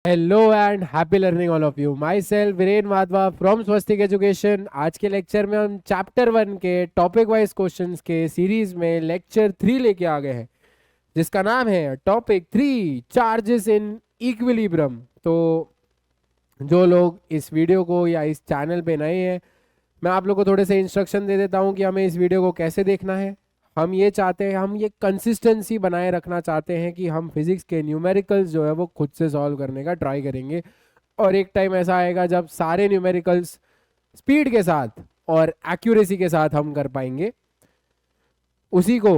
Hello and happy learning all of you. My self Viren Madhava from Swastik education. आज के lecture में हम chapter 1 के टॉपिक वाइज क्वेश्चंस के सीरीज में लेक्चर 3 लेके आ गए हैं, जिसका नाम है टॉपिक 3 चार्जेस इन इक्विलिब्रियम। तो जो लोग इस वीडियो को या इस चैनल पे नए हैं, मैं आप लोग को थोड़े से इंस्ट्रक्शन दे देता हूँ कि हमें इस वीडियो को कैसे देखना है। हम ये चाहते हैं, हम ये कंसिस्टेंसी बनाए रखना चाहते हैं कि हम फिजिक्स के न्यूमेरिकल्स जो है वो खुद से सॉल्व करने का ट्राई करेंगे। और एक टाइम ऐसा आएगा जब सारे न्यूमेरिकल्स स्पीड के साथ और एक्यूरेसी के साथ हम कर पाएंगे। उसी को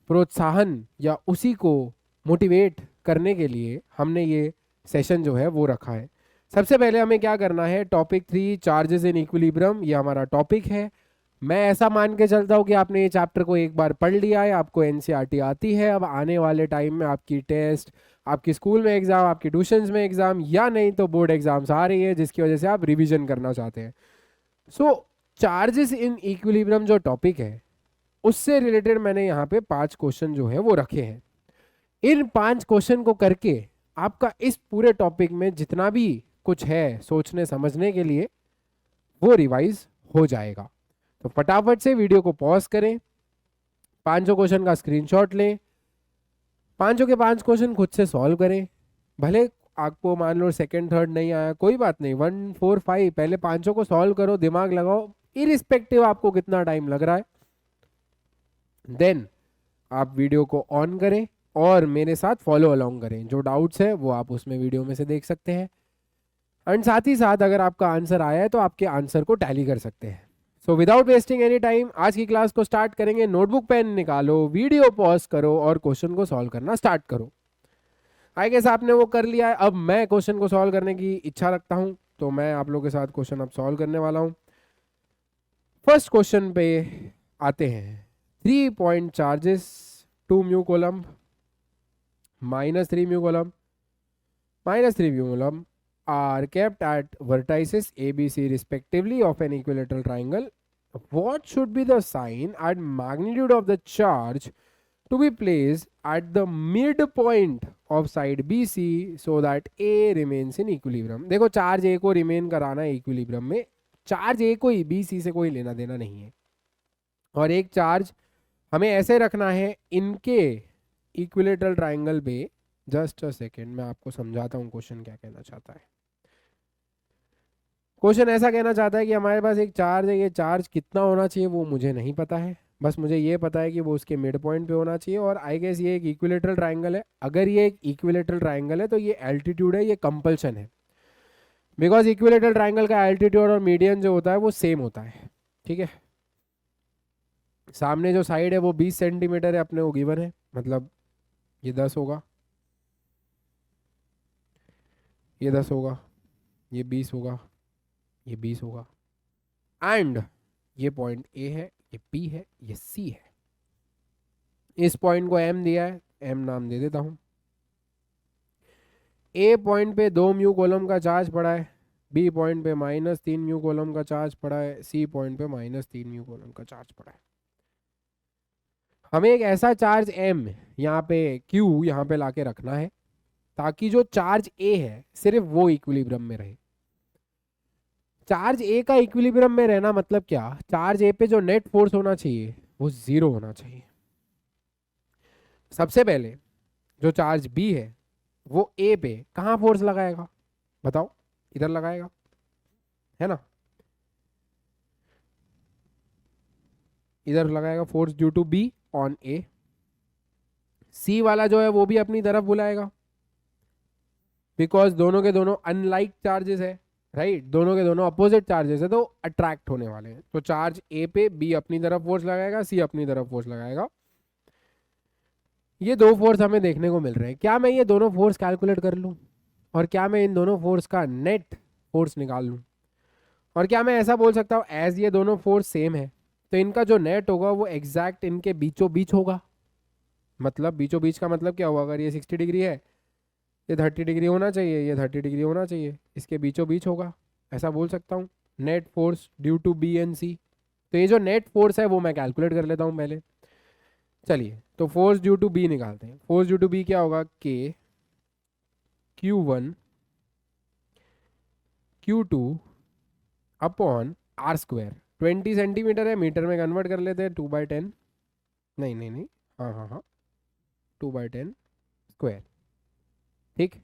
प्रोत्साहन या उसी को मोटिवेट करने के लिए हमने ये सेशन जो है वो रखा है। सबसे पहले हमें क्या करना है, टॉपिक 3 चार्जेस इन इक्विलिब्रियम, ये हमारा टॉपिक है। मैं ऐसा मान के चलता हूँ कि आपने ये चैप्टर को एक बार पढ़ लिया है, आपको एनसीईआरटी आती है। अब आने वाले टाइम में आपकी टेस्ट, आपकी स्कूल में एग्जाम, आपकी ट्यूशंस में एग्जाम, या नहीं तो बोर्ड एग्जाम्स आ रही है जिसकी वजह से आप रिवीजन करना चाहते हैं। सो चार्जेस इन इक्विलिब्रियम जो टॉपिक है उससे रिलेटेड मैंने यहाँ पे 5 क्वेश्चन जो है वो रखे हैं। इन 5 क्वेश्चन को करके आपका इस पूरे टॉपिक में जितना भी कुछ है सोचने समझने के लिए वो रिवाइज हो जाएगा। तो फटाफट से वीडियो को पॉज करें, 5 क्वेश्चन का स्क्रीनशॉट लें, 5 के 5 क्वेश्चन खुद से सॉल्व करें। भले आपको मान लो सेकंड थर्ड नहीं आया, कोई बात नहीं, 1 4 5 पहले 5 को सॉल्व करो, दिमाग लगाओ, इरिस्पेक्टिव आपको कितना टाइम लग रहा है। देन आप वीडियो को ऑन करें और मेरे साथ फॉलो अलोंग करें। जो डाउट्स है वो आप उसमें वीडियो में से देख सकते हैं। एंड साथ ही साथ अगर आपका आंसर आया है तो आपके आंसर को टैली कर सकते हैं। So without wasting any time आज की क्लास को स्टार्ट करेंगे। नोटबुक पेन निकालो, वीडियो पॉज करो और क्वेश्चन को सॉल्व करना स्टार्ट करो। आई गेस आपने वो कर लिया है। अब मैं क्वेश्चन को सॉल्व करने की इच्छा रखता हूं, तो मैं आप लोगों के साथ क्वेश्चन अब सॉल्व करने वाला हूं। फर्स्ट क्वेश्चन पे आते हैं। 3 point charges 2 mu coulomb -3 mu coulomb -3 mu coulomb are kept at vertices ABC respectively of an equilateral triangle. What should be the sign and magnitude of the charge to be placed at the midpoint of side BC so that A remains in equilibrium? देखो, charge A को remain कराना है equilibrium में। Charge A को ही BC से कोई लेना देना नहीं है, और एक चार्ज हमें ऐसे रखना है इनके इक्विलेटरल ट्राइंगल पे। जस्ट अ सेकेंड, मैं आपको समझाता हूँ क्वेश्चन क्या कहना चाहता है। क्वेश्चन ऐसा कहना चाहता है कि हमारे पास एक चार्ज है, ये चार्ज कितना होना चाहिए वो मुझे नहीं पता है, बस मुझे ये पता है कि वो उसके मिड पॉइंट पे होना चाहिए। और आई गेस ये एक इक्विलेटरल ट्राइंगल है। अगर ये एक इक्विलेटरल ट्राइंगल है तो ये एल्टीट्यूड है, ये कंपल्शन है, बिकॉज इक्विलेटरल ट्राइंगल का एल्टीट्यूड और मीडियन जो होता है वो सेम होता है। ठीक है, सामने जो साइड है वो 20 सेंटीमीटर है, अपने को गिवन है, मतलब ये 10 होगा, ये 10 होगा, ये 20 होगा, ये 20 होगा, एंड ये पॉइंट ए है, ये पी है, ये सी है। इस पॉइंट को एम दिया है, एम नाम दे देता हूं। ए पॉइंट पे 2 म्यू कॉलम का चार्ज पड़ा है, बी पॉइंट पे -3 म्यू कॉलम का चार्ज पड़ा है, सी पॉइंट पे -3 म्यू कॉलम का चार्ज पड़ा है। हमें एक ऐसा चार्ज एम यहाँ पे, क्यू यहाँ पे लाके रखना है ताकि जो चार्ज ए है सिर्फ वो इक्विलिब्रियम में रहे। चार्ज ए का इक्विलिब्रियम में रहना मतलब क्या, चार्ज ए पे जो नेट फोर्स होना चाहिए वो 0 होना चाहिए। सबसे पहले जो चार्ज बी है वो ए पे कहाँ फोर्स लगाएगा, बताओ, इधर लगाएगा, है ना, इधर लगाएगा force due to B on A. C वाला जो है वो भी अपनी तरफ बुलाएगा, बिकॉज दोनों के दोनों अनलाइक चार्जेस है, राइट, दोनों के दोनों अपोजिट चार्जेस है, तो अट्रैक्ट होने वाले हैं। तो चार्ज ए पे बी अपनी तरफ फोर्स लगाएगा, सी अपनी तरफ फोर्स लगाएगा। ये दो फोर्स हमें देखने को मिल रहे हैं। क्या मैं ये दोनों फोर्स कैलकुलेट कर लूं, और क्या मैं इन दोनों फोर्स का नेट फोर्स निकाल लूं, और क्या मैं ऐसा बोल सकता हूं एज ये दोनों फोर्स सेम है तो इनका जो नेट होगा वो एग्जैक्ट इनके बीचों बीच होगा। मतलब बीचों बीच का मतलब क्या होगा, अगर ये 60 डिग्री है, ये 30 डिग्री होना चाहिए, ये 30 डिग्री होना चाहिए, इसके बीचों बीच होगा, ऐसा बोल सकता हूँ। Net force due to B and C, तो ये जो नेट फोर्स है वो मैं कैलकुलेट कर लेता हूँ पहले। चलिए, तो फोर्स ड्यू टू बी निकालते हैं। फोर्स ड्यू टू बी क्या होगा, के Q1 Q2 upon r square. 20 centimetre है, मीटर में कन्वर्ट कर लेते हैं, 2/10। नहीं नहीं नहीं, हाँ हाँ हाँ, 2/10 स्क्वायर। ठीक।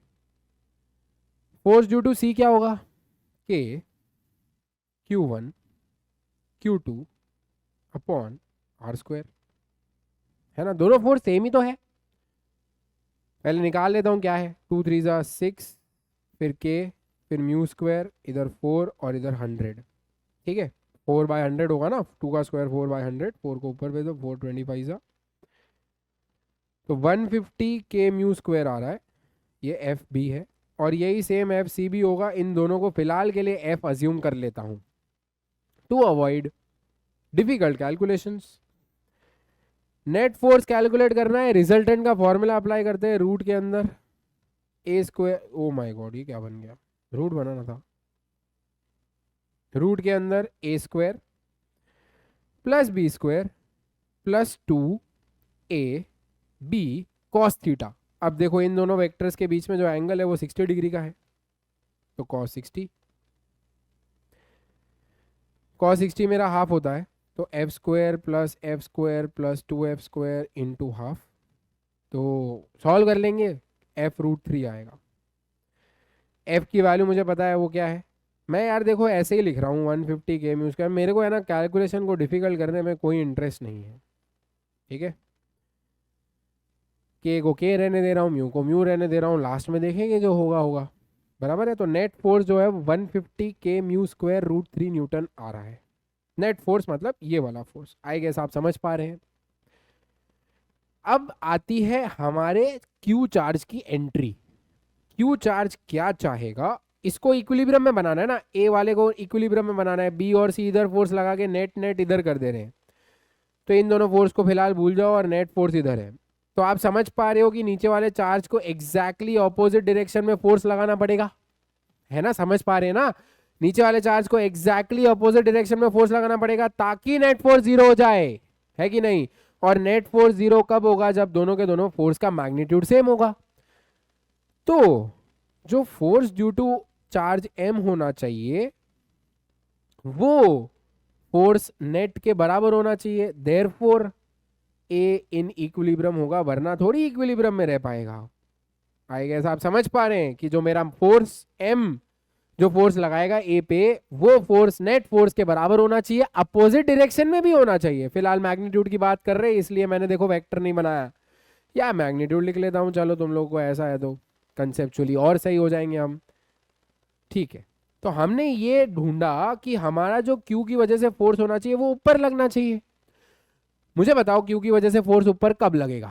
फोर्स ड्यू टू सी क्या होगा? के Q1 Q2 upon r square, है ना? दोनों फोर्स सेम ही तो है। पहले निकाल लेता हूँ क्या है। 2 3 ज़ा 6, फिर के, फिर म्यू स्क्वायर, इधर 4 और इधर 100। ठीक है, 4/100 होगा ना, 2 का स्क्वायर 4/100, 4 को ऊपर भेजो, 425 ज़ा, तो 150 के म्यू स्क्वायर आ रहा है। ये एफ बी है, और यही सेम एफ सी भी होगा। इन दोनों को फिलहाल के लिए एफ अज्यूम कर लेता हूँ to avoid difficult calculations. Net force calculate करना है, रिजल्टेंट का फॉर्मूला अप्लाई करते हैं। रूट के अंदर A square, oh my God ये क्या बन गया, रूट बनाना था। रूट के अंदर A square plus B square plus 2 A B cos theta. अब देखो इन दोनों वेक्टर्स के बीच में जो एंगल है वो 60 डिग्री का है, तो कॉस 60, कॉस 60 मेरा हाफ होता है, तो F square plus 2f² into half. तो सॉल्व कर लेंगे, f√3 आएगा। f की वैल्यू मुझे पता है वो क्या है। मैं यार देखो ऐसे ही लिख रहा हूँ 150 के म्यू स्क्वायर, मेरे को है ना कैलकुलेशन को डिफिकल्ट करने में कोई इंटरेस्ट नहीं है। ठीक है, के को के रहने दे रहा हूँ, म्यू को म्यू रहने दे रहा हूँ, लास्ट में देखेंगे जो होगा होगा। बराबर है। तो नेट फोर्स जो है 150 के म्यू स्क्वायर √3 न्यूटन आ रहा है। नेट फोर्स मतलब ये वाला फोर्स, आई गेस आप समझ पा रहे हैं। अब आती है हमारे क्यू चार्ज की एंट्री। क्यू चार्ज क्या चाहेगा, इसको इक्विलिब्रियम में बनाना है ना, ए वाले को इक्विलिब्रियम में बनाना है। बी और सी इधर फोर्स लगा के नेट नेट इधर कर दे रहे हैं, तो इन दोनों फोर्स को फिलहाल भूल जाओ और नेट फोर्स इधर है। तो आप समझ पा रहे हो कि नीचे वाले चार्ज को एग्जैक्टली ऑपोजिट डायरेक्शन में फोर्स लगाना पड़ेगा, है ना? समझ पा रहे हैं ना? नीचे वाले चार्ज को एग्जैक्टली ऑपोजिट डायरेक्शन में फोर्स लगाना पड़ेगा ताकि नेट फोर्स 0 हो जाए, है कि नहीं? और नेट फोर्स 0 कब होगा? जब दोनों के दोनों फोर्स का मैग्नीट्यूड सेम होगा। तो जो force due to charge m होना चाहिए वो फोर्स नेट के बराबर होना चाहिए। देयरफॉर ए इन इक्विलिब्रियम होगा, वरना थोड़ी इक्विलिब्रियम में रह पाएगा। आई गेस आप समझ पा रहे हैं कि जो मेरा फोर्स m जो फोर्स लगाएगा ए पे, वो फोर्स नेट फोर्स के बराबर होना चाहिए, अपोजिट डायरेक्शन में भी होना चाहिए। फिलहाल मैग्नीट्यूड की बात कर रहे हैं इसलिए मैंने देखो वेक्टर नहीं बनाया, या मैग्नीट्यूड लिख लेता हूं, चलो तुम लोगों को ऐसा है तो कंसेप्चुअली और सही हो जाएंगे हम। ठीक है, तो हमने ये ढूंढा कि हमारा जो क्यू की वजह से फोर्स होना चाहिए वो ऊपर लगना चाहिए। मुझे बताओ क्यू की वजह से फोर्स ऊपर कब लगेगा?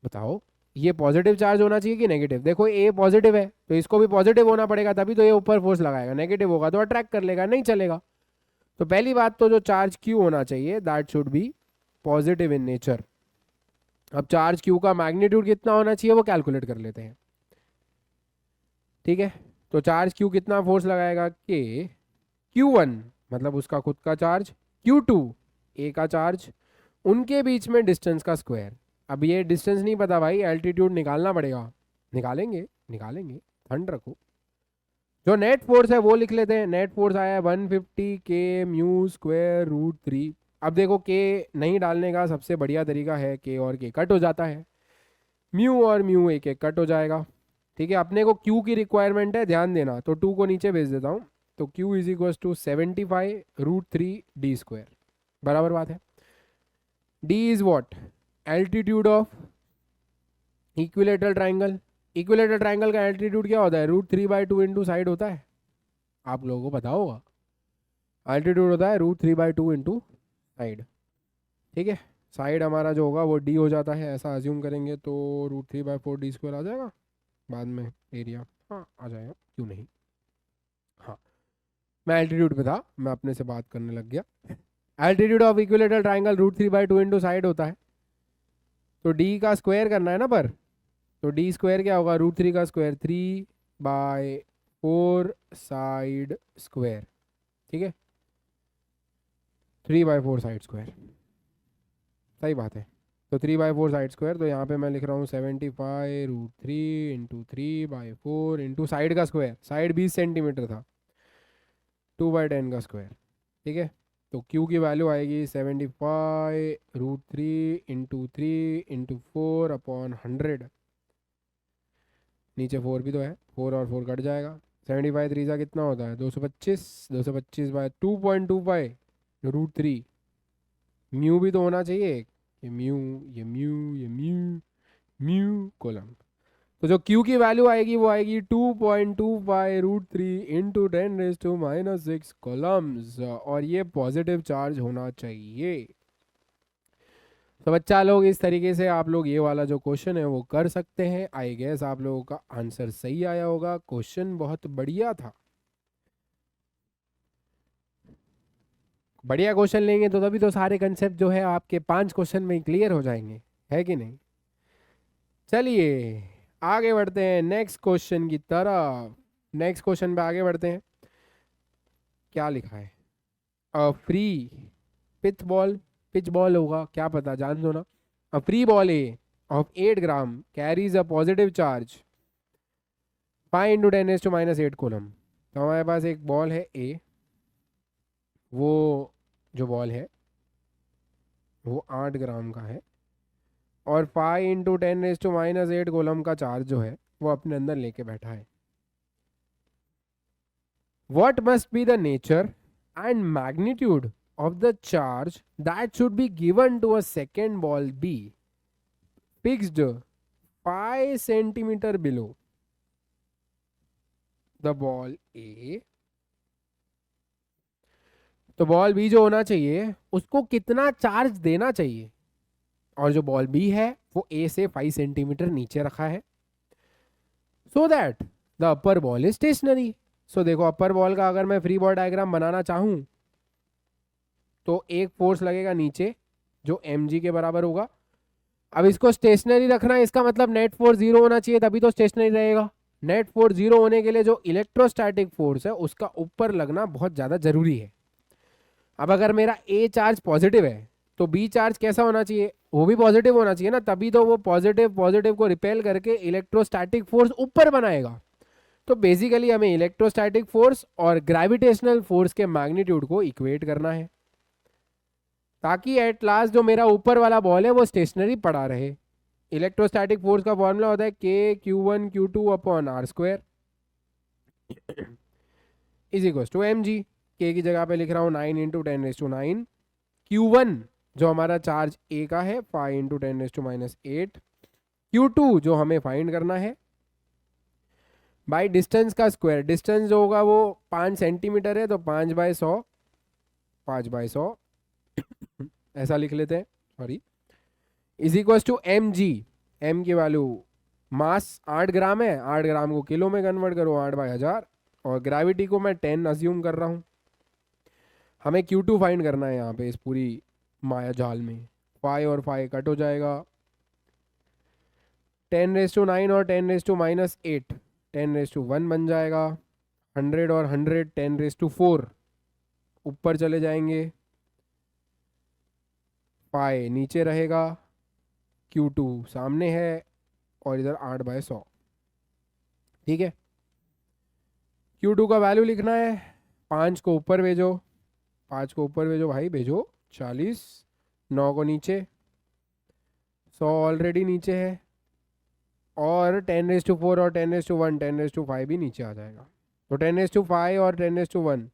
बताओ, ये पॉजिटिव चार्ज होना चाहिए कि नेगेटिव? देखो ए पॉजिटिव है तो इसको भी पॉजिटिव होना पड़ेगा, तभी तो ये ऊपर फोर्स लगाएगा। नेगेटिव होगा तो अट्रैक्ट कर लेगा, नहीं चलेगा। तो पहली बात तो जो चार्ज क्यू होना चाहिए that should be positive in nature. अब चार्ज क्यू का मैग्नीट्यूड कितना होना चाहिए वो कैलकुलेट कर लेते हैं। ठीक है, तो चार्ज क्यू कितना फोर्स लगाएगा? के Q1 मतलब उसका खुद का चार्ज, Q2 ए का चार्ज, उनके बीच में डिस्टेंस का स्क्वायर। अब ये डिस्टेंस नहीं पता भाई, एल्टीट्यूड निकालना पड़ेगा। निकालेंगे निकालेंगे, ठंड रखो। जो नेट फोर्स है वो लिख लेते हैं। नेट फोर्स आया है 150 के म्यू स्क्वायर √3। अब देखो के नहीं डालने का सबसे बढ़िया तरीका है, के और के कट हो जाता है, म्यू और म्यू एक एक कट हो जाएगा। ठीक है, अपने को क्यू की रिक्वायरमेंट है, ध्यान देना, तो 2 को नीचे भेज देता हूँ। तो Q is equal to 75 √3 d square, बराबर बात है। d is what? Altitude of equilateral triangle. Equilateral triangle का एल्टीट्यूड क्या होता है? √3/2 इंटू साइड होता है, आप लोगों को पता होगा। एल्टीट्यूड होता है √3/2 इंटू साइड। ठीक है, साइड हमारा जो होगा वो d हो जाता है, ऐसा अज्यूम करेंगे तो √3/4 d स्क्वायर आ जाएगा बाद में एरिया। हाँ आ जाएगा, क्यों नहीं। हाँ, मैं एल्टीट्यूड पे था, मैं अपने से बात करने लग गया। Altitude of equilateral triangle √3/2 into side होता है, तो d का स्क्वायर करना है ना पर, तो d स्क्वायर क्या होगा? √3 का स्क्वायर 3/4 साइड स्क्वायर। ठीक है, 3/4 साइड स्क्वायर, सही बात है। तो 3/4 साइड स्क्वायर, तो यहाँ पे मैं लिख रहा हूँ 75 √3 इंटू 3/4 इंटू साइड का स्क्वायर। साइड 20 सेंटीमीटर था, 2/10 का स्क्वायर, ठीक है। तो Q की वैल्यू आएगी 75√3 इंटू 4/100, नीचे 4 भी तो है, 4 और 4 कट जाएगा, 75 3 कितना होता है 225, 225/2.25 √3, म्यू भी तो होना चाहिए, ये म्यू, ये म्यू, ये म्यू, म्यू कोलम। तो जो Q की वैल्यू आएगी वो आएगी 2.25√3 इंटू 10⁻⁻6 कॉलम्स, और ये पॉजिटिव चार्ज होना चाहिए। तो बच्चा लोग इस तरीके से आप लोग ये वाला जो क्वेश्चन है वो कर सकते हैं। आई गेस आप लोगों का आंसर सही आया होगा, क्वेश्चन बहुत बढ़िया था। बढ़िया क्वेश्चन लेंगे तो तभी तो सारे कंसेप्ट जो है आपके 5 क्वेश्चन में क्लियर हो जाएंगे, है कि नहीं। चलिए आगे बढ़ते हैं नेक्स्ट क्वेश्चन की तरफ। नेक्स्ट क्वेश्चन पे आगे बढ़ते हैं। क्या लिखा है, अ फ्री पिच बॉल होगा, क्या पता, जान दो ना। A free ball a of 8 gram carries a positive charge 5 into 10⁻⁻8 coulomb. तो हमारे पास एक बॉल है ए, वो जो बॉल है वो 8 ग्राम का है, और 5 इंटू 10⁻⁸ कोलम का चार्ज जो है वो अपने अंदर लेके बैठा है। What must be the nature and magnitude of the charge that should be given to a second ball B fixed 5 centimeter below the ball A? तो बॉल बी जो होना चाहिए उसको कितना चार्ज देना चाहिए, और जो बॉल बी है वो ए से 5 सेंटीमीटर नीचे रखा है, so that the upper ball is stationary. So देखो, अपर बॉल का अगर मैं फ्री बॉल डायग्राम बनाना चाहूं तो एक फोर्स लगेगा नीचे जो mg के बराबर होगा। अब इसको स्टेशनरी रखना है, इसका मतलब नेट फोर्स 0 होना चाहिए, तभी तो स्टेशनरी रहेगा। नेट फोर्स 0 होने के लिए जो इलेक्ट्रोस्टैटिक फोर्स है उसका ऊपर लगना बहुत ज़्यादा जरूरी है। अब अगर मेरा ए चार्ज पॉजिटिव है तो बी चार्ज कैसा होना चाहिए, वो भी पॉजिटिव होना चाहिए ना, तभी तो वो पॉजिटिव को रिपेल करके इलेक्ट्रोस्टैटिक फोर्स ऊपर बनाएगा। तो बेसिकली हमें इलेक्ट्रोस्टैटिक फोर्स और ग्रेविटेशनल फोर्स के मैग्नीट्यूड को इक्वेट करना है, ताकि एट लास्ट जो मेरा ऊपर वाला बॉल है वो स्टेशनरी पड़ा रहे। इलेक्ट्रोस्टैटिक फोर्स का फॉर्मूला होता है K(Q1Q2)/r² is equal to mg। के की जगह पे लिख रहा हूँ 9 इंटू 10⁻⁹। Q1 जो हमारा चार्ज ए का है 5 इंटू 10⁻⁸। Q2 जो हमें फाइंड करना है बाई डिस्टेंस का स्क्वायर, डिस्टेंस जो होगा वो 5 सेंटीमीटर है, तो 5/100 ऐसा लिख लेते हैं, sorry, is equal to mg। m की वैल्यू मास 8 ग्राम है, 8 ग्राम को किलो में कन्वर्ट करो 8/1000, और ग्रेविटी को मैं 10 अज्यूम कर रहा हूँ। हमें Q2 फाइंड करना है यहाँ पे इस पूरी माया जाल में। 5 और 5 कट हो जाएगा, 10⁻⁹ और 10⁻⁻8 10⁻1 बन जाएगा, 100 और 100 10⁻4 ऊपर चले जाएंगे, पाई नीचे रहेगा, Q2 सामने है, और इधर 8/100, ठीक है। Q2 का वैल्यू लिखना है, 5 को ऊपर भेजो, 5 को ऊपर भेजो भाई, भेजो 40, 9 को नीचे, 100 ऑलरेडी नीचे है, और 10⁻4 और 10⁻1 10⁻5 भी नीचे आ जाएगा, तो 10⁻5 और 10⁻1,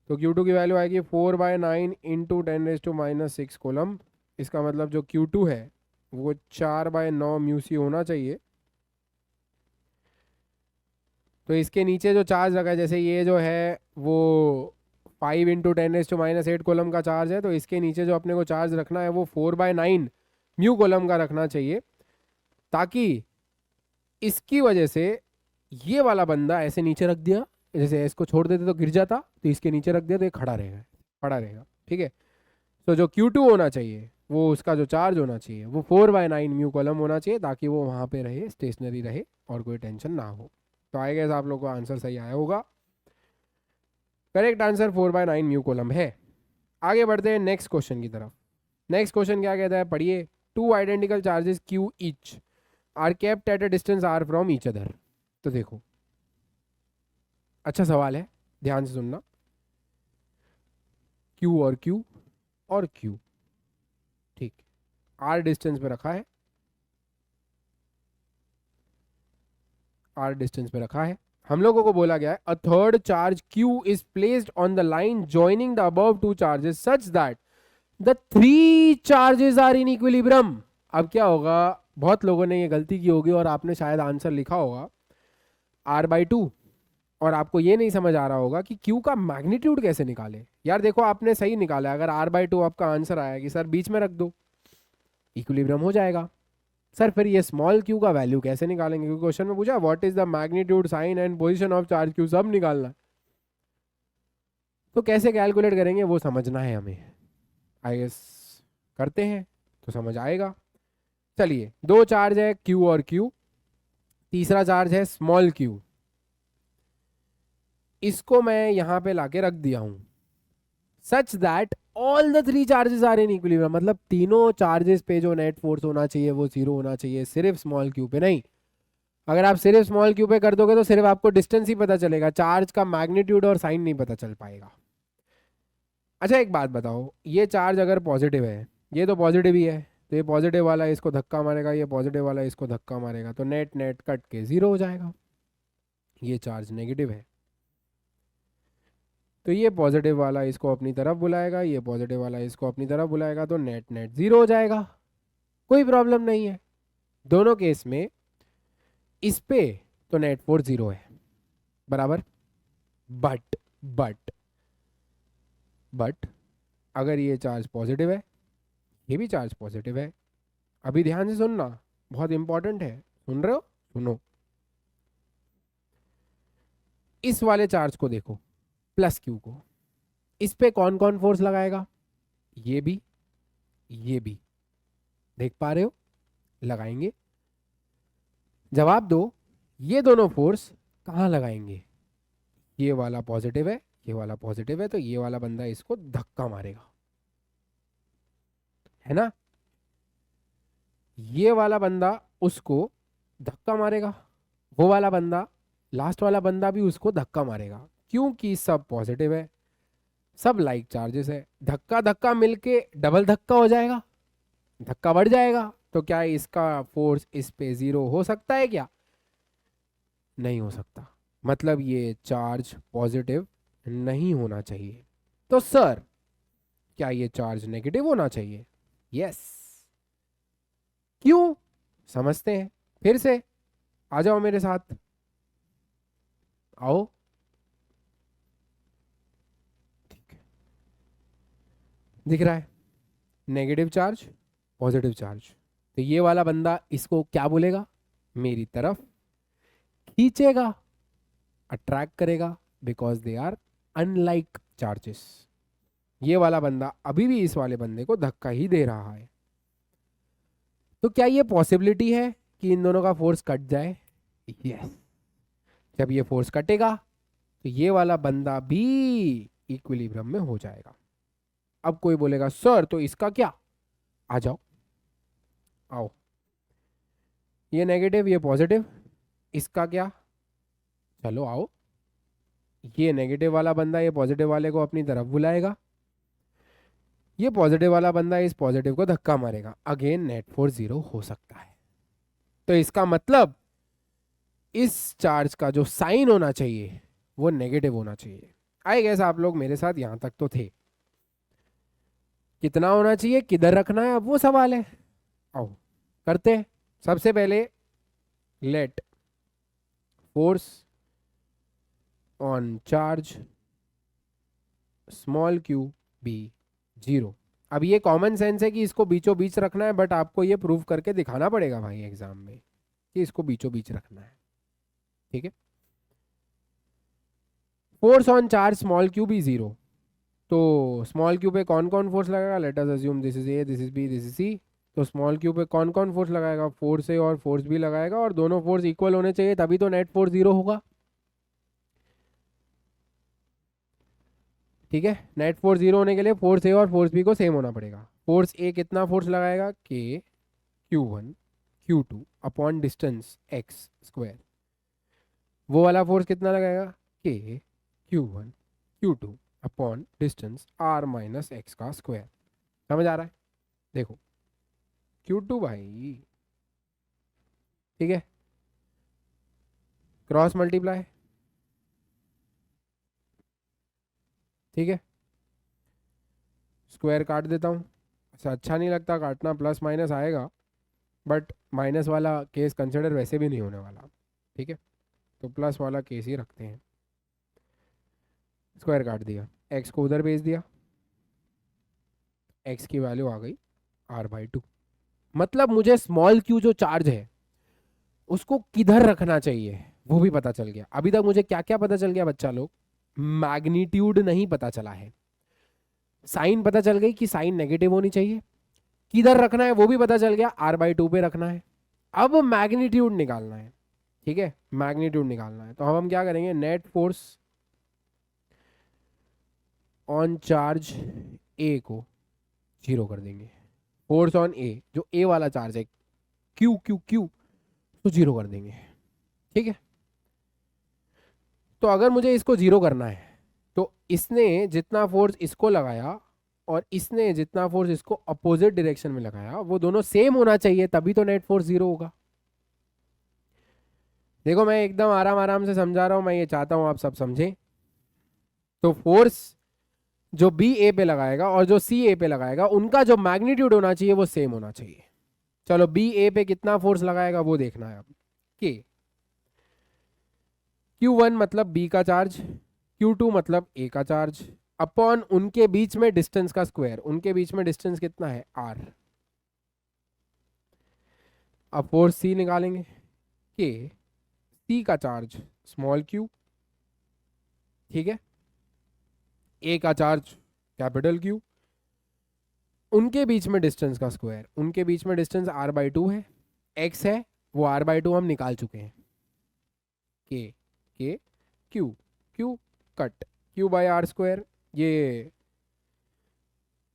तो Q2 की वैल्यू आएगी 4/9 इंटू 10⁻⁻6 कोलम। इसका मतलब जो Q2 है वो 4/9 म्यूसी होना चाहिए। तो इसके नीचे जो चार्ज रखा है, जैसे ये जो है वो 5 इंटू 10⁻⁸ कोलम का चार्ज है, तो इसके नीचे जो अपने को चार्ज रखना है वो 4/9 म्यू कोलम का रखना चाहिए, ताकि इसकी वजह से ये वाला बंदा ऐसे नीचे रख दिया, जैसे इसको छोड़ देते तो गिर जाता, तो इसके नीचे रख दिया तो ये खड़ा रहेगा, पड़ा रहेगा, ठीक है। तो जो Q2 होना चाहिए वो उसका जो चार्ज होना चाहिए वो 4/9 म्यू कॉलम होना चाहिए, ताकि वो वहाँ पे रहे, स्टेशनरी रहे, और कोई टेंशन ना हो। तो आई गेस आप लोग को आंसर सही आया होगा। करेक्ट आंसर 4/9 म्यू कॉलम है। आगे बढ़ते हैं नेक्स्ट क्वेश्चन की तरफ। नेक्स्ट क्वेश्चन क्या कहता है, पढ़िए। 2 identical charges Q each are kept at a distance r from each other. तो देखो, अच्छा सवाल है, ध्यान से सुनना। क्यू और क्यू और क्यू, ठीक, आर डिस्टेंस पे रखा है, आर डिस्टेंस पे रखा है। हम लोगों को बोला गया है a third charge q is placed on the line joining the above two charges such that the three charges are in equilibrium. अब क्या होगा, बहुत लोगों ने ये गलती की होगी और आपने शायद आंसर लिखा होगा r/2, और आपको ये नहीं समझ आ रहा होगा कि q का मैग्नीट्यूड कैसे निकाले। यार देखो, आपने सही निकाला, अगर r/2 आपका आंसर आया कि सर बीच में रख दो, इक्विलिब्रियम हो जाएगा। सर फिर ये स्मॉल q का वैल्यू कैसे निकालेंगे, क्योंकि क्वेश्चन में पूछा what is the magnitude, sign and position of charge q, सब निकालना है। तो कैसे कैलकुलेट करेंगे वो समझना है हमें, आई गेस करते हैं तो समझ आएगा। चलिए, दो चार्ज है q और q, तीसरा चार्ज है स्मॉल q, इसको मैं यहां पे लाके रख दिया हूं such that all the three charges are in equilibrium, मतलब तीनों चार्जेस पे जो नेट फोर्स होना चाहिए वो जीरो होना चाहिए, सिर्फ स्मॉल q पे नहीं। अगर आप सिर्फ स्मॉल q पे कर दोगे तो सिर्फ आपको डिस्टेंस ही पता चलेगा, चार्ज का मैग्नीट्यूड और साइन नहीं पता चल पाएगा। अच्छा एक बात बताओ, ये चार्ज अगर पॉजिटिव है, ये तो पॉजिटिव ही है, तो ये पॉजिटिव वाला इसको धक्का मारेगा, ये पॉजिटिव वाला इसको धक्का मारेगा, तो नेट नेट कट के जीरो हो जाएगा। ये चार्ज नेगेटिव है तो ये पॉजिटिव वाला इसको अपनी तरफ बुलाएगा, ये पॉजिटिव वाला इसको अपनी तरफ बुलाएगा, तो नेट नेट जीरो हो जाएगा, कोई प्रॉब्लम नहीं है। दोनों केस में इस पे तो नेट फोर्स जीरो है, बराबर। बट बट बट अगर ये चार्ज पॉजिटिव है, ये भी चार्ज पॉजिटिव है, अभी ध्यान से सुनना, बहुत इंपॉर्टेंट है, सुन रहे हो, सुनो। इस वाले चार्ज को देखो, प्लस क्यू को, इस पे कौन कौन फोर्स लगाएगा, ये भी, ये भी, देख पा रहे हो, लगाएंगे। जवाब दो, ये दोनों फोर्स कहाँ लगाएंगे, ये वाला पॉजिटिव है, ये वाला पॉजिटिव है, तो ये वाला बंदा इसको धक्का मारेगा, है ना, ये वाला बंदा उसको धक्का मारेगा, वो वाला बंदा, लास्ट वाला बंदा भी उसको धक्का मारेगा, क्योंकि सब पॉजिटिव है, सब लाइक चार्जेस है, धक्का धक्का मिलके डबल धक्का हो जाएगा, धक्का बढ़ जाएगा, तो क्या इसका फोर्स इस पे जीरो हो सकता है क्या, नहीं हो सकता, मतलब ये चार्ज पॉजिटिव नहीं होना चाहिए। तो सर क्या ये चार्ज नेगेटिव होना चाहिए, यस। क्यों, समझते हैं फिर से, आ जाओ मेरे साथ, आओ, ठीक है, दिख रहा है नेगेटिव चार्ज पॉजिटिव चार्ज, तो ये वाला बंदा इसको क्या बोलेगा, मेरी तरफ खींचेगा, अट्रैक्ट करेगा, because they are unlike charges. ये वाला बंदा अभी भी इस वाले बंदे को धक्का ही दे रहा है, तो क्या ये पॉसिबिलिटी है कि इन दोनों का फोर्स कट जाए, यस। जब ये फोर्स कटेगा तो ये वाला बंदा भी इक्विलिब्रियम में हो जाएगा। अब कोई बोलेगा सर तो इसका क्या, आ जाओ, आओ, ये नेगेटिव ये पॉजिटिव, इसका क्या, चलो आओ, ये नेगेटिव वाला बंदा ये पॉजिटिव वाले को अपनी तरफ बुलाएगा, ये पॉजिटिव वाला बंदा इस पॉजिटिव को धक्का मारेगा, अगेन नेट फोर्स जीरो हो सकता है। तो इसका मतलब इस चार्ज का जो साइन होना चाहिए वो नेगेटिव होना चाहिए। आई गेस आप लोग मेरे साथ यहां तक तो थे, कितना होना चाहिए, किधर रखना है, अब वो सवाल है, आओ करते हैं। सबसे पहले let force on charge small q be zero. अब ये कॉमन सेंस है कि इसको बीचों बीच रखना है, बट आपको ये प्रूव करके दिखाना पड़ेगा भाई एग्जाम में कि इसको बीचों बीच रखना है, ठीक है। Force on charge small q be zero, तो स्मॉल क्यू पे कौन कौन फोर्स लगाएगा, let us assume this is A, this is B, this is C. तो स्मॉल क्यू पे कौन कौन फोर्स लगाएगा, फोर्स ए और फोर्स बी लगाएगा, और दोनों फोर्स इक्वल होने चाहिए तभी तो नेट फोर्स जीरो होगा, ठीक है। नेट फोर्स जीरो होने के लिए फोर्स ए और फोर्स बी को सेम होना पड़ेगा। फोर्स ए कितना फोर्स लगाएगा, के Q1 Q2 upon distance x square, वो वाला फोर्स कितना लगाएगा, के Q1 Q2 upon distance r minus x का स्क्वायर। समझ आ रहा है? देखो Q2 भाई, ठीक है, क्रॉस मल्टीप्लाई, ठीक है, स्क्वायर काट देता हूँ, ऐसा अच्छा नहीं लगता काटना, प्लस माइनस आएगा, बट माइनस वाला केस कंसिडर वैसे भी नहीं होने वाला, ठीक है, तो प्लस वाला केस ही रखते हैं। स्क्वायर काट दिया, एक्स को उधर भेज दिया, एक्स की वैल्यू आ गई r/2। मतलब मुझे स्मॉल q जो चार्ज है उसको किधर रखना चाहिए वो भी पता चल गया। अभी तक मुझे क्या क्या पता चल गया बच्चा लोग? मैग्नीट्यूड नहीं पता चला है। साइन पता चल गई कि साइन नेगेटिव होनी चाहिए, किधर रखना है वो भी पता चल गया, r/2 पे रखना है। अब मैग्नीट्यूड निकालना है, ठीक है, मैग्नीट्यूड निकालना है। तो हम क्या करेंगे, नेट फोर्स ऑन चार्ज ए को जीरो कर देंगे, फोर्स ऑन ए जो ए वाला चार्ज है क्यू क्यू क्यू तो जीरो कर देंगे, ठीक है। तो अगर मुझे इसको जीरो करना है तो इसने जितना फोर्स इसको लगाया और इसने जितना फोर्स इसको अपोजिट डायरेक्शन में लगाया वो दोनों सेम होना चाहिए, तभी तो नेट फोर्स जीरो होगा। देखो मैं एकदम आराम आराम से समझा रहा हूं, मैं ये चाहता हूं आप सब समझें। तो फोर्स जो बी ए पे लगाएगा और जो सी ए पे लगाएगा उनका जो मैग्नीट्यूड होना चाहिए वो सेम होना चाहिए। चलो बी ए पे कितना फोर्स लगाएगा वो देखना है अब। के Q1 मतलब बी का चार्ज, Q2 मतलब ए का चार्ज, अपॉन उनके बीच में डिस्टेंस का स्क्वायर। उनके बीच में डिस्टेंस कितना है, r। अब फोर्स सी निकालेंगे, के सी का चार्ज स्मॉल q, ठीक है, ए का चार्ज कैपिटल Q, उनके बीच में डिस्टेंस का स्क्वायर। उनके बीच में डिस्टेंस r/2 है, x है, वो r/2 हम निकाल चुके हैं। के Q Q कट, Q/r², ये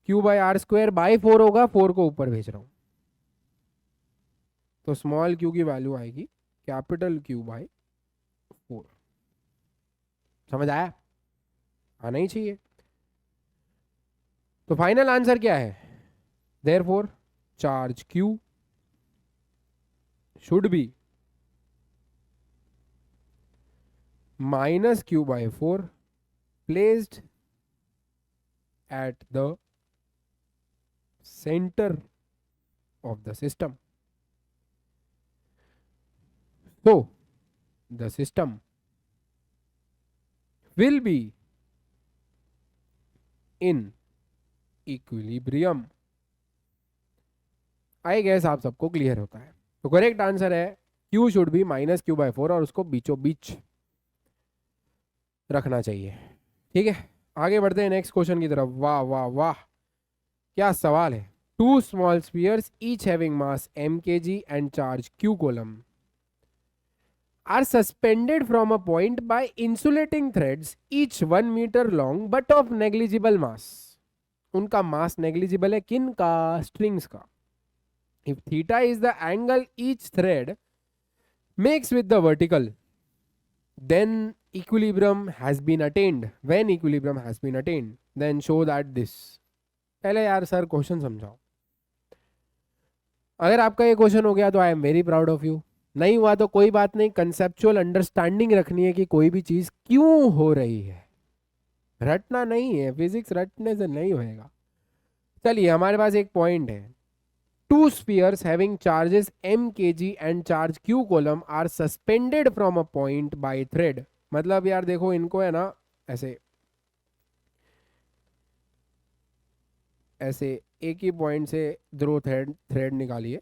Q/r²/4 होगा, 4 को ऊपर भेज रहा हूं तो स्मॉल q की वैल्यू आएगी कैपिटल Q/4। समझ आया? आना ही चाहिए। तो फाइनल आंसर क्या है, therefore charge Q should be -q/4 placed at the center of the system. So the system will be in equilibrium. I guess आप सबको क्लियर होता है। तो करेक्ट आंसर है Q शुड बी -q/4 और उसको बीचों बीच रखना चाहिए, ठीक है। आगे बढ़ते हैं नेक्स्ट क्वेश्चन की तरफ। वाह वाह वाह, क्या सवाल है। Two small spheres each having mass mkg and charge q coulomb are suspended from a point by insulating threads each 1 meter long but of negligible mass. उनका मास नेग्लिजिबल है, किन का, स्ट्रिंग्स का। if theta is the angle each thread makes with the vertical then equilibrium has been attained, when equilibrium has been attained then show that this। पहले यार sir question समझाओ। अगर आपका ये क्वेश्चन हो गया तो I am very proud of you. नहीं हुआ तो कोई बात नहीं, कंसेप्चुअल अंडरस्टैंडिंग रखनी है कि कोई भी चीज क्यों हो रही है, रटना नहीं है, फिजिक्स रटने से नहीं होएगा। चलिए हमारे पास एक पॉइंट है, two spheres having charges m kg and charge q coulomb are suspended from a point by thread. मतलब यार देखो इनको है ना, ऐसे ऐसे एक ही पॉइंट से दो थ्रेड थ्रेड निकालिए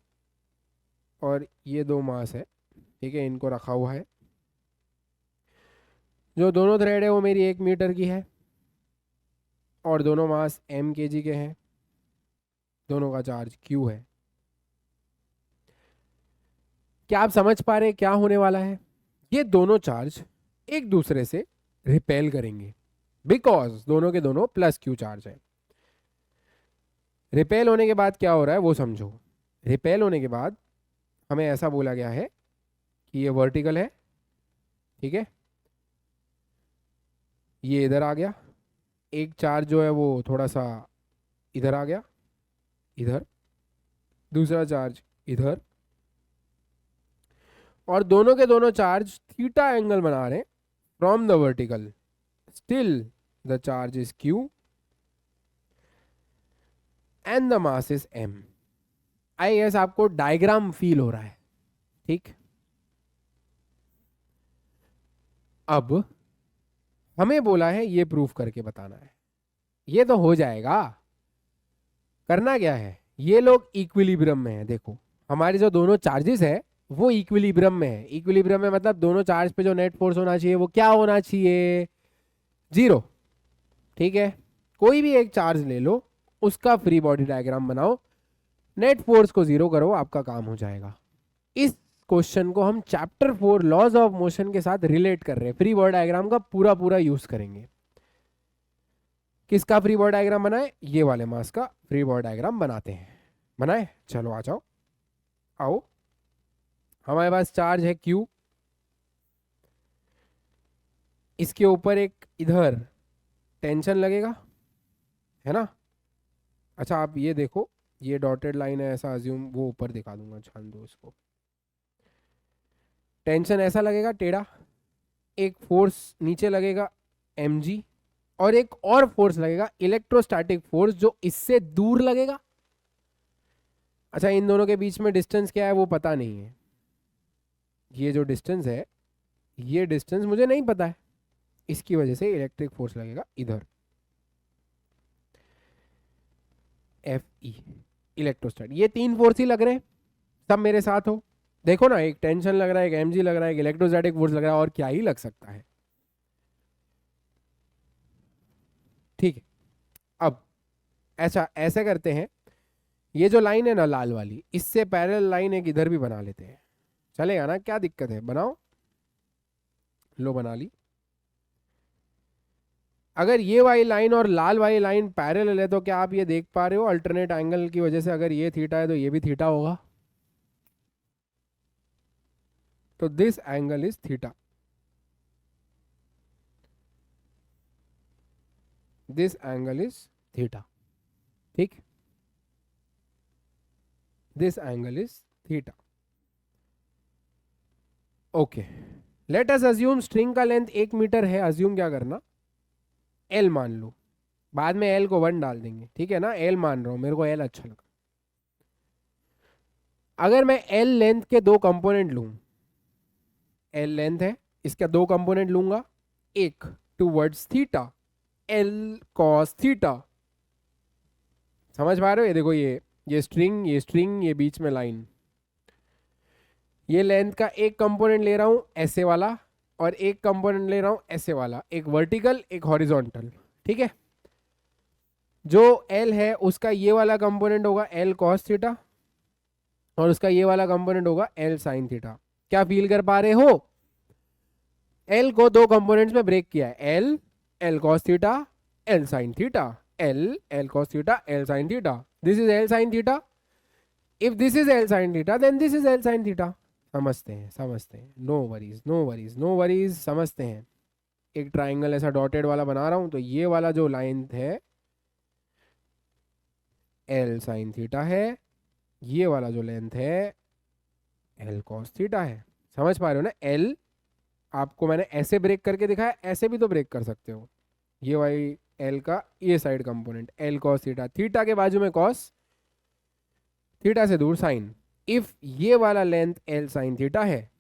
और ये दो मास है, ठीक है, इनको रखा हुआ है। जो दोनों थ्रेड है वो मेरी 1 मीटर की है और दोनों मास m kg के हैं, दोनों का चार्ज q है। क्या आप समझ पा रहे क्या होने वाला है? ये दोनों चार्ज एक दूसरे से रिपेल करेंगे बिकॉज दोनों के दोनों प्लस q चार्ज है। रिपेल होने के बाद क्या हो रहा है वो समझो। रिपेल होने के बाद हमें ऐसा बोला गया है कि ये वर्टिकल है, ठीक है, ये इधर आ गया, एक चार्ज जो है वो थोड़ा सा इधर आ गया, इधर, दूसरा चार्ज इधर, और दोनों के दोनों चार्ज थीटा एंगल बना रहे हैं from the vertical, still the charge is q and the mass is m. I guess आपको डायग्राम फील हो रहा है, ठीक। अब हमें बोला है ये प्रूफ करके बताना है, ये तो हो जाएगा। करना क्या है, ये लोग इक्विलिब्रियम में है, देखो हमारे जो दोनों चार्जेस है वो इक्विलिब्रियम में है। इक्विलिब्रियम में मतलब दोनों चार्ज पे जो नेट फोर्स होना चाहिए वो क्या होना चाहिए, 0, ठीक है। कोई भी एक चार्ज ले लो, उसका फ्री बॉडी डायग्राम बनाओ, नेट फोर्स को 0 करो, आपका काम हो जाएगा। इस क्वेश्चन को हम चैप्टर 4 लॉज ऑफ मोशन के साथ रिलेट कर रहे हैं, फ्री बॉडी डायग्राम का पूरा पूरा यूज करेंगे। किसका फ्री बॉडी डायग्राम बनाए, ये वाले मास का फ्री बॉडी डायग्राम बनाते हैं। बनाए, चलो आ जाओ, आओ। हमारे पास चार्ज है Q, इसके ऊपर एक इधर टेंशन लगेगा, है ना। अच्छा आप ये देखो, ये डॉटेड लाइन है, ऐसा अज्यूम, वो ऊपर दिखा दूंगा, ध्यान दो इसको। टेंशन ऐसा लगेगा टेढ़ा, एक फोर्स नीचे लगेगा mg, और एक और फोर्स लगेगा इलेक्ट्रोस्टैटिक फोर्स जो इससे दूर लगेगा। अच्छा इन दोनों के बीच में डिस्टेंस क्या है वो पता नहीं है, ये जो डिस्टेंस है ये डिस्टेंस मुझे नहीं पता है, इसकी वजह से इलेक्ट्रिक फोर्स लगेगा इधर, Fe इलेक्ट्रोस्टैटिक। ये 3 फोर्स ही लग रहे हैं, सब मेरे साथ हो। देखो ना, एक टेंशन लग रहा है, एक mg लग रहा है, एक इलेक्ट्रोस्टैटिक फोर्स लग रहा है, और क्या ही लग सकता है, ठीक है। अब ऐसा ऐसे करते हैं, ये जो लाइन है ना लाल वाली, इससे पैरेलल लाइन एक इधर भी बना लेते हैं, चलेगा ना, क्या दिक्कत है, बनाओ। लो बना ली। अगर ये वाली लाइन और लाल वाली लाइन पैरेलल है तो क्या आप ये देख पा रहे हो, अल्टरनेट एंगल की वजह से अगर ये थीटा है तो ये भी थीटा होगा, तो this angle is theta, this angle is theta, ठीक, this angle is theta. Okay, let us assume string का लेंथ 1 मीटर है, अज्यूम क्या करना, एल मान लो, बाद में एल को 1 डाल देंगे, ठीक है ना, एल मान रहा हूं, मेरे को एल अच्छा लगा। अगर मैं एल लेंथ के 2 कंपोनेंट लूं, एल लेंथ है, इसका 2 कंपोनेंट लूंगा, एक towards theta, L cos theta, समझ पा रहे हो, ये देखो, ये स्ट्रिंग, ये स्ट्रिंग, ये बीच में लाइन, ये लेंथ का एक कंपोनेंट ले रहा हूं ऐसे वाला, और एक कंपोनेंट ले रहा हूं ऐसे वाला, एक वर्टिकल एक हॉरिजॉन्टल, ठीक है। जो एल है उसका ये वाला कंपोनेंट होगा एल कॉस थीटा, और उसका ये वाला कंपोनेंट होगा एल साइन थीटा। क्या फील कर पा रहे हो, एल को 2 कंपोनेंट्स में ब्रेक किया है, l l cos theta, l sine theta, l l cos theta, l sine theta, this is l sine theta, if this is l sine theta then this is l sine theta. समझते हैं, समझते हैं, no worries no worries no worries, समझते हैं। एक triangle ऐसा dotted वाला बना रहा हूं, तो ये वाला जो लाइन है एल साइन थीटा है, ये वाला जो लेंथ है एल कॉस थीटा है। समझ पा रहे हो ना, एल आपको मैंने ऐसे ब्रेक करके दिखाया, ऐसे भी तो ब्रेक कर सकते हो, ये वाली एल का ये side component L cos theta, theta के बाजू में कॉस, थीटा से दूर साइन। इफ ये वाला लेंथ एल साइन थीटा है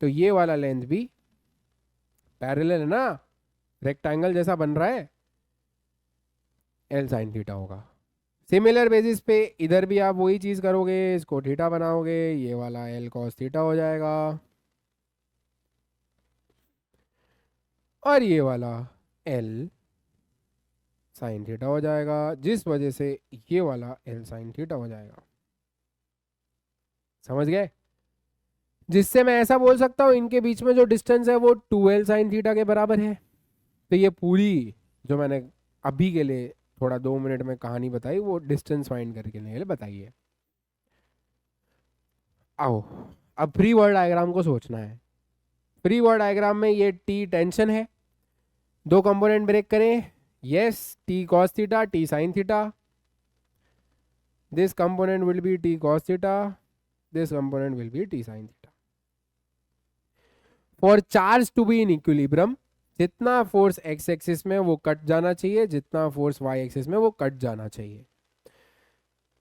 तो ये वाला लेंथ भी पैरेलल है ना, रेक्टेंगल जैसा बन रहा है, एल साइन थीटा होगा। सिमिलर बेसिस पे इधर भी आप वही चीज करोगे, इसको थीटा बनाओगे, ये वाला एल कॉस थीटा हो जाएगा, और ये वाला एल साइन थीटा हो जाएगा, जिस वजह से ये वाला एल साइन थीटा हो जाएगा। समझ गए, जिससे मैं ऐसा बोल सकता हूं इनके बीच में जो डिस्टेंस है वो 2l साइन थीटा के बराबर है। तो ये पूरी जो मैंने अभी के लिए थोड़ा 2 मिनट में कहानी बताई वो डिस्टेंस फाइंड करके लिए बताइए। आओ अब फ्री बॉडी डायग्राम को सोचना है। फ्री बॉडी डायग्राम में ये टी टेंशन है, 2 कंपोनेंट ब्रेक करें, yes, t cos theta, t sin theta. This component will be t cos theta, this component will be t sin theta. For charge to be in equilibrium, जितना force x axis में वो cut जाना चाहिए, जितना force y axis में वो cut जाना चाहिए.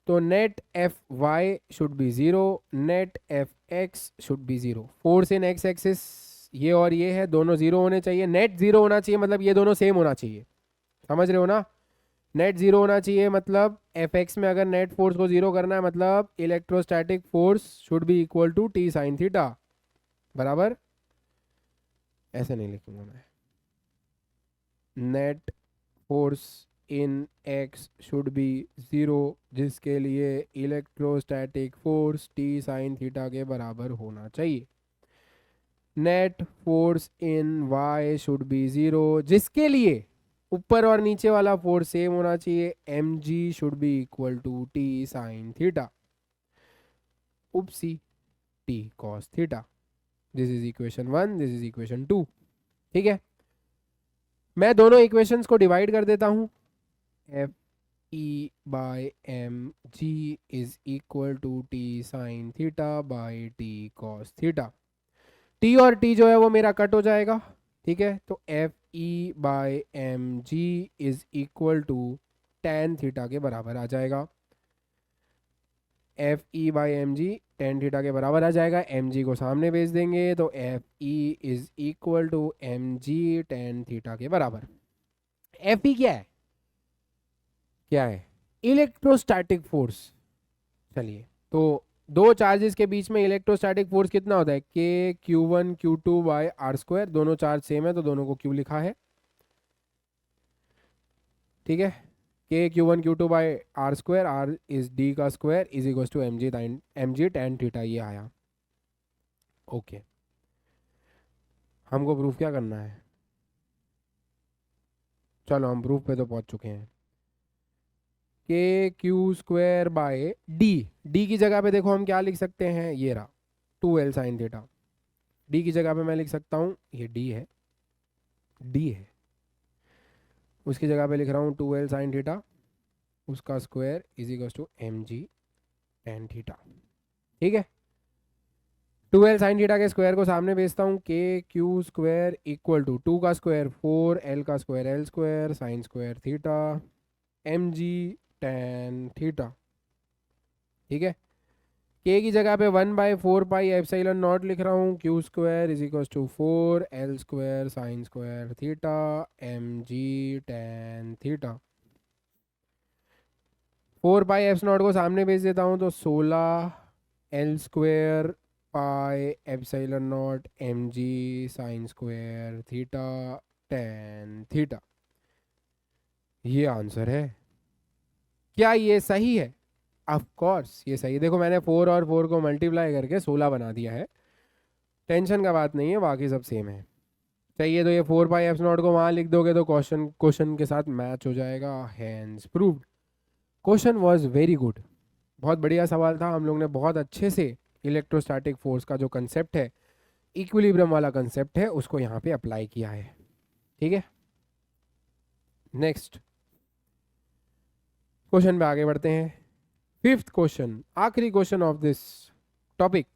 तो net F Y should B zero, net F x should B zero. Force in x axis ये और ये है, दोनों जीरो होने चाहिए. नेट जीरो होना चाहिए मतलब ये दोनों सेम होना चाहिए. समझ रहे हो ना? नेट जीरो होना चाहिए मतलब एफ एक्स में अगर नेट फोर्स को जीरो करना है मतलब electrostatic force should be equal to T sine theta. बराबर? ऐसे नहीं लिखूंगा मैं. Net force in x should be zero, जिसके लिए electrostatic force T sine theta के बराबर होना चाहिए. Net force in y should be zero, जिसके लिए ऊपर और नीचे वाला फोर्स सेम होना चाहिए. M g should be equal to T sine theta. Oopsie, T cos theta. This is equation 1, this is equation 2. ठीक है, मैं दोनों इक्वेशंस को डिवाइड कर देता हूं. F E by m g is equal to T sine theta by T cos theta. T और T जो है वो मेरा कट हो जाएगा. ठीक है, तो F E by m g is equal to tan theta के बराबर आ जाएगा. F E by m g tan theta के बराबर आ जाएगा. एम जी को सामने भेज देंगे तो F E is equal to m g tan theta के बराबर. एफ ई क्या है? क्या है? Electrostatic force. चलिए, तो दो चार्जेस के बीच में इलेक्ट्रोस्टैटिक फोर्स कितना होता है? के q one q two by r square. दोनों चार्ज सेम है तो दोनों को क्यू लिखा है. ठीक है, के q one q two by r square, r is d का square is equal to m g tan theta. ये आया. ओके, हमको प्रूफ क्या करना है? चलो हम प्रूफ पे तो पहुंच चुके हैं. के Q square by D. D की जगह पे देखो हम क्या लिख सकते हैं, ये रहा 2l साइन थीटा. डी की जगह पे मैं लिख सकता हूँ, ये डी है, डी है, उसकी जगह पे लिख रहा हूँ 2l साइन थीटा, उसका square is equal to m g tan theta. ठीक है, 2l साइन थीटा के स्क्वायर को सामने भेजता हूँ. के क्यू स्क्वायर इक्वल टू 2 का स्क्वायर 4, एल का square l square, sine square theta, m g tan theta. ठीक है, के की जगह पे 1/4 पाई एप्सिलॉन नॉट लिख रहा हूँ. Q square is equal to 4 l square sine square theta m g tan theta. 4 pi eps naught को सामने भेज देता हूँ तो 16 l square pi epsilon naught m g sine square theta tan theta. ये आंसर है. क्या ये सही है? ऑफ कोर्स ये सही है. देखो मैंने 4 और 4 को मल्टीप्लाई करके 16 बना दिया है. टेंशन का बात नहीं है, बाकी सब सेम है. चाहिए तो ये 4 पाई एफ नॉट को वहाँ लिख दोगे तो क्वेश्चन के साथ मैच हो जाएगा. Hence proved. Question was very good. बहुत बढ़िया सवाल था. हम लोग ने बहुत अच्छे से इलेक्ट्रोस्टैटिक फोर्स का जो कंसेप्ट है, इक्विलिब्रियम वाला कंसेप्ट है, उसको यहाँ पे अप्लाई किया है. ठीक है, नेक्स्ट क्वेश्चन पे आगे बढ़ते हैं. फिफ्थ क्वेश्चन, आखिरी question of this topic.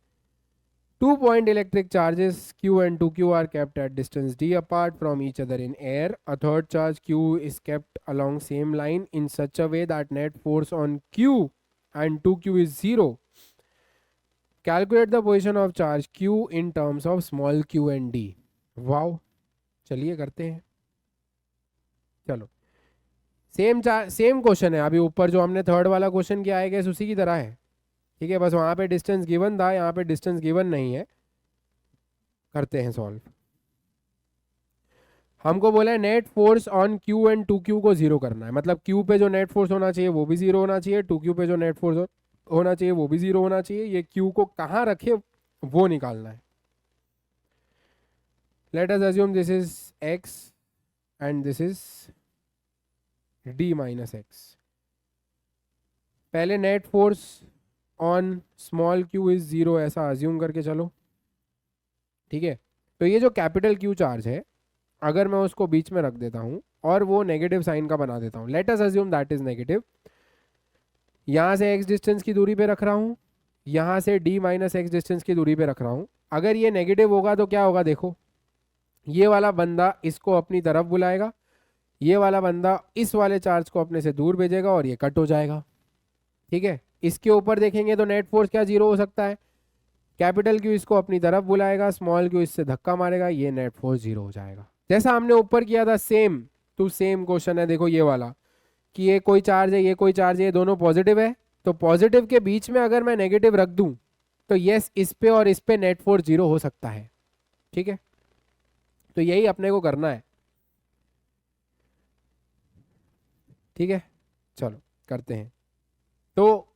2-point electric charges Q and 2Q are kept at distance d apart from each other in air. A third charge Q is kept along same line in such a way that net force on Q and 2Q is 0. Calculate the position of charge Q in terms of small q and d. Wow, चलिए करते हैं. चलो, same question है. अभी ऊपर जो हमने third वाला क्वेश्चन किया है गैस उसी की तरह है. ठीक है, बस वहाँ पे डिस्टेंस गिवन था, यहाँ पे डिस्टेंस गिवन नहीं है. करते हैं सॉल्व. हमको बोला है net force on Q and 2Q को जीरो करना है. मतलब क्यू पे जो नेट फोर्स होना चाहिए वो भी जीरो होना चाहिए, 2Q पे जो नेट फोर्स होना चाहिए वो भी जीरो होना चाहिए. ये क्यू को कहाँ रखे वो निकालना है. Late us assume this is x and this is d minus x. पहले net force on small q is zero ऐसा अज्यूम करके चलो. ठीक है, तो ये जो कैपिटल Q चार्ज है अगर मैं उसको बीच में रख देता हूँ और वो नेगेटिव साइन का बना देता हूँ। Late us assume that is negative. यहाँ से x डिस्टेंस की दूरी पे रख रहा हूँ, यहाँ से d माइनस एक्स डिस्टेंस की दूरी पे रख रहा हूँ। अगर ये नेगेटिव होगा तो क्या होगा, देखो ये वाला बंदा इसको अपनी तरफ बुलाएगा, ये वाला बंदा इस वाले चार्ज को अपने से दूर भेजेगा और ये कट हो जाएगा। ठीक है, इसके ऊपर देखेंगे तो नेट फोर्स क्या जीरो हो सकता है, कैपिटल क्यू इसको अपनी तरफ बुलाएगा, स्मॉल क्यू इससे धक्का मारेगा, ये नेट फोर्स जीरो हो जाएगा। जैसा हमने ऊपर किया था सेम टू सेम क्वेश्चन है। देखो ये वाला कि ये कोई चार्ज है, ये कोई चार्ज है, ये दोनों पॉजिटिव है, तो पॉजिटिव के बीच में अगर मैं नेगेटिव रख दूं तो यस इस पे और इस पे नेट फोर्स जीरो हो सकता है। ठीक है, तो यही अपने को करना है। ठीक है, चलो करते हैं। तो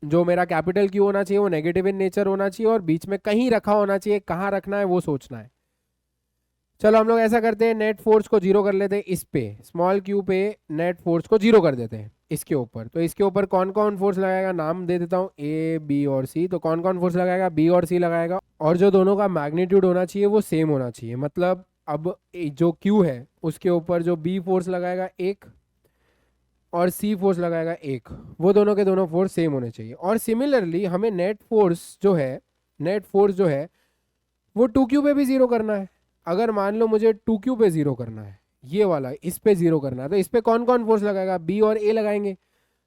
जो मेरा कैपिटल क्यू होना चाहिए वो नेगेटिव इन नेचर होना चाहिए और बीच में कहीं रखा होना चाहिए, कहाँ रखना है वो सोचना है। चलो हम लोग ऐसा करते हैं, नेट फोर्स को जीरो कर लेते हैं, इस पे स्मॉल क्यू पे नेट फोर्स को जीरो कर देते हैं इसके ऊपर। तो इसके ऊपर कौन कौन फोर्स लगाएगा, नाम दे देता हूँ ए बी और सी। तो कौन कौन फोर्स लगाएगा, बी और सी लगाएगा, और जो दोनों का मैग्नीट्यूड होना चाहिए वो सेम होना चाहिए। मतलब अब जो क्यू है उसके ऊपर जो बी फोर्स लगाएगा एक और सी फोर्स लगाएगा एक, वो दोनों के दोनों फोर्स सेम होने चाहिए। और सिमिलरली हमें नेट फोर्स जो है वो टू क्यू पे भी जीरो करना है। अगर मान लो मुझे टू क्यू पे जीरो करना है, ये वाला इस पे जीरो करना है, तो इस पे कौन कौन फोर्स लगाएगा, बी और ए लगाएंगे।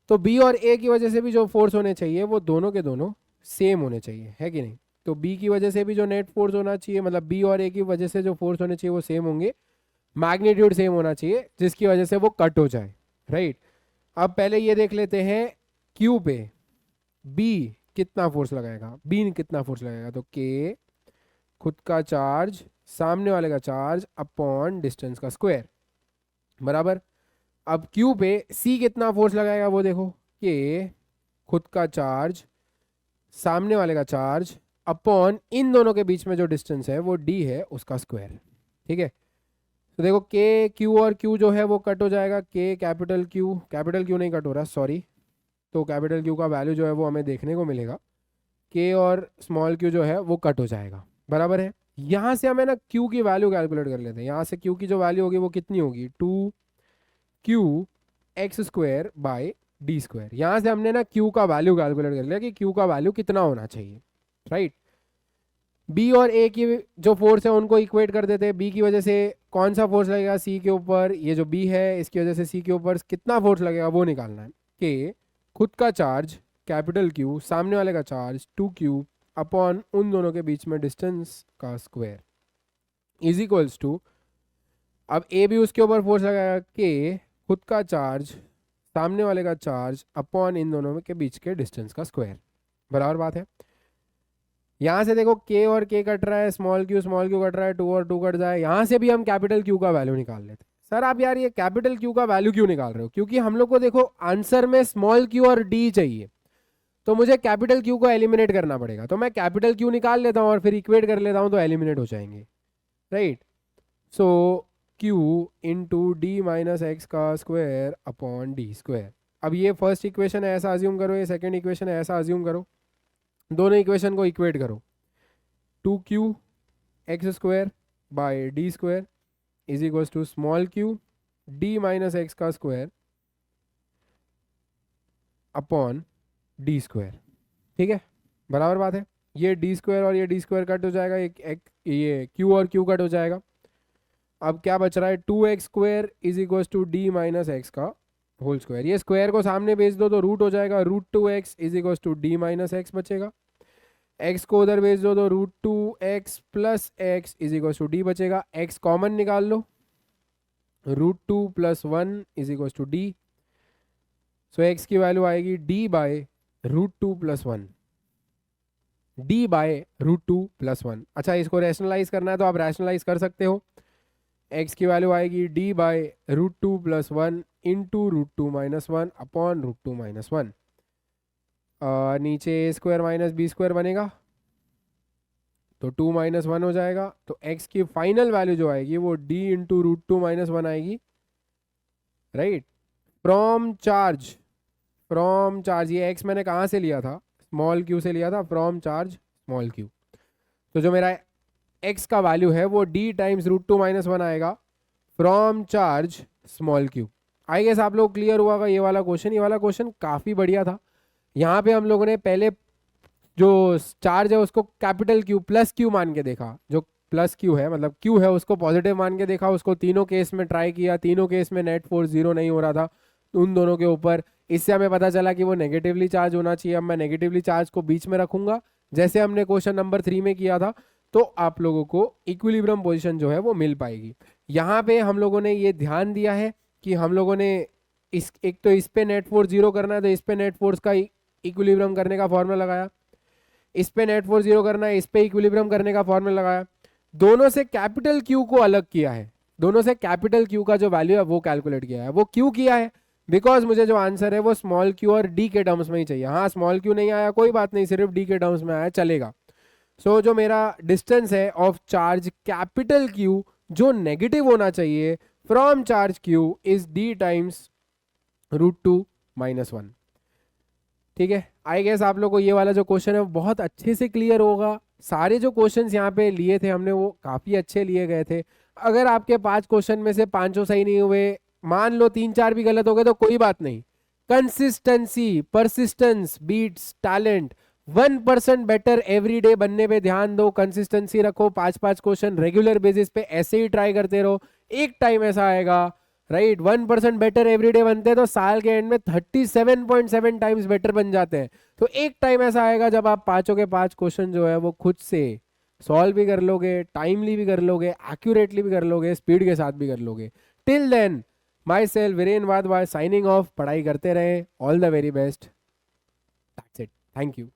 तो बी और ए की वजह से भी जो फोर्स होने चाहिए वो दोनों के दोनों सेम होने चाहिए, है कि नहीं। तो बी की वजह से भी जो नेट फोर्स होना चाहिए, मतलब बी और ए की वजह से जो फोर्स होने चाहिए वो सेम होंगे, मैग्नीट्यूड सेम होना चाहिए जिसकी वजह से वो कट हो जाए, राइट। अब पहले ये देख लेते हैं क्यू पे बी कितना फोर्स लगाएगा, बी कितना फोर्स लगाएगा। तो के खुद का चार्ज सामने वाले का चार्ज अपॉन डिस्टेंस का स्क्वायर बराबर। अब क्यू पे सी कितना फोर्स लगाएगा वो देखो, के खुद का चार्ज सामने वाले का चार्ज अपॉन इन दोनों के बीच में जो डिस्टेंस है वो डी है उसका स्क्वायर। ठीक है, तो देखो के क्यू और क्यू जो है वो कट हो जाएगा, के कैपिटल क्यू नहीं कट हो रहा, सॉरी। तो कैपिटल क्यू का वैल्यू जो है वो हमें देखने को मिलेगा, के और स्मॉल क्यू जो है वो कट हो जाएगा, बराबर है। यहाँ से हमें ना क्यू की वैल्यू कैलकुलेट कर लेते हैं। यहाँ से क्यू की जो वैल्यू होगी वो कितनी होगी, two q x square by d square. यहाँ से हमने ना क्यू का वैल्यू कैलकुलेट कर लिया कि क्यू का वैल्यू कितना होना चाहिए, राइट। बी और ए की जो फोर्स है उनको इक्वेट कर देते हैं। बी की वजह से कौन सा फोर्स लगेगा सी के ऊपर, ये जो बी है इसकी वजह से सी के ऊपर कितना फोर्स लगेगा वो निकालना है। कि खुद का चार्ज कैपिटल क्यू सामने वाले का चार्ज टू क्यू अपॉन उन दोनों के बीच में डिस्टेंस का स्क्वायर इज इक्वल्स टू, अब ए भी उसके ऊपर फोर्स लगाएगा, के खुद का चार्ज सामने वाले का चार्ज अपॉन इन दोनों के बीच के डिस्टेंस का स्क्वायर, बराबर बात है। यहाँ से देखो के और के कट रहा है, स्मॉल क्यू कट रहा है, टू और टू कट जाए। यहाँ से भी हम कैपिटल क्यू का वैल्यू निकाल लेते हैं। सर आप यार ये कैपिटल क्यू का वैल्यू क्यों निकाल रहे हो, क्योंकि हम लोग को देखो आंसर में स्मॉल क्यू और डी चाहिए, तो मुझे कैपिटल क्यू को एलिमिनेट करना पड़ेगा। तो मैं कैपिटल क्यू निकाल लेता हूँ और फिर इक्वेट कर लेता हूँ तो एलिमिनेट हो जाएंगे, right. So q into d minus x का स्क्वायर अपॉन डी स्क्वायर। अब ये फर्स्ट इक्वेशन है ऐसा अज्यूम करो, ये सेकेंड इक्वेशन है ऐसा अज्यूम करो, दोनों इक्वेशन को इक्वेट करो। Two q x square by d square is equals to small q d minus x का स्क्वायर अपॉन डी स्क्वायर। ठीक है, बराबर बात है। ये डी स्क्वायर और ये डी स्क्वायर कट हो जाएगा, ये क्यू और क्यू कट हो जाएगा। अब क्या बच रहा है, two x square is equals to d minus x का होल स्क्वायर। ये स्क्वायर को सामने भेज दो तो रूट हो जाएगा, root two x is equals to d minus x बचेगा। एक्स को उधर भेज दो तो root two x plus x is equals to d बचेगा। एक्स कॉमन निकाल लो, root two plus one is equals to d. So x की वैल्यू आएगी d by root two plus one, d by root two plus one. अच्छा इसको rationalise करना है तो आप रैशनलाइज कर सकते हो। एक्स की वैल्यू आएगी d by root two plus one into root two minus one upon root two minus one. नीचे a square minus b square बनेगा तो टू माइनस वन हो जाएगा। तो एक्स की फाइनल वैल्यू जो आएगी वो d into root two minus one आएगी, राइट। फ्रॉम चार्ज ये एक्स मैंने कहाँ से लिया था, स्मॉल क्यू से लिया था, फ्रॉम चार्ज स्मॉल क्यू। तो जो मेरा एक्स का वैल्यू है वो d times root two minus one आएगा, from charge small q. I guess आप लोग क्लियर हुआ होगा ये वाला क्वेश्चन। ये वाला क्वेश्चन काफ़ी बढ़िया था। यहाँ पे हम लोगों ने पहले जो चार्ज है उसको कैपिटल क्यू प्लस क्यू मान के देखा। जो प्लस क्यू है मतलब क्यू है उसको पॉजिटिव मान के देखा। उसको तीनों केस में ट्राई किया, तीनों केस में नेट फोर्स जीरो नहीं हो रहा था उन दोनों के ऊपर। इससे हमें पता चला कि वो नेगेटिवली चार्ज होना चाहिए। अब मैं नेगेटिवली चार्ज को बीच में रखूंगा जैसे हमने क्वेश्चन नंबर 3 में किया था, तो आप लोगों को इक्विलिब्रियम पोजीशन जो है वो मिल पाएगी। यहाँ पे हम लोगों ने ये ध्यान दिया है कि हम लोगों ने इस एक तो इस पे नेट फोर्स जीरो करना है, तो इस पे नेट फोर्स का इक्विलिब्रियम करने का फॉर्मूला लगाया। इस पे नेट फोर्स जीरो करना है, इस पे इक्विलिब्रियम करने का फॉर्मूला लगाया। दोनों से कैपिटल क्यू को अलग किया है। दोनों से कैपिटल क्यू का जो वैल्यू है वो कैलकुलेट किया है। वो क्यों किया है? बिकॉज मुझे जो आंसर है वो स्मॉल क्यू और डी के टर्म्स में ही चाहिए। हाँ, स्मॉल क्यू नहीं आया कोई बात नहीं, सिर्फ डी के टर्म्स में आया चलेगा। सो जो मेरा डिस्टेंस है ऑफ चार्ज कैपिटल क्यू जो नेगेटिव होना चाहिए from charge q is D times √2 - 1। ठीक है, आई गेस आप लोग को ये वाला जो क्वेश्चन है वो बहुत अच्छे से क्लियर होगा। सारे जो क्वेश्चंस यहाँ पे लिए थे हमने वो काफ़ी अच्छे लिए गए थे। अगर आपके 5 क्वेश्चन में से 5 सही नहीं हुए, मान लो 3-4 भी गलत हो गए, तो कोई बात नहीं। Consistency, persistence beats talent. 1% better every day बनने पे ध्यान दो, कंसिस्टेंसी रखो। 5-5 क्वेश्चन रेगुलर बेसिस पे ऐसे ही ट्राई करते रहो। एक टाइम ऐसा आएगा, राइट, 1% बेटर एवरीडे बनते हैं तो साल के एंड में 37.7 टाइम्स बेटर बन जाते हैं। तो एक टाइम ऐसा आएगा जब आप 5 के 5 क्वेश्चन जो है वो खुद से सॉल्व भी कर लोगे, टाइमली भी कर लोगे, एक्यूरेटली भी कर लोगे, स्पीड के साथ भी कर लोगे। Till then, myself Viren Wadhwa signing off. पढ़ाई करते रहे, all the very best. That's it, thank you.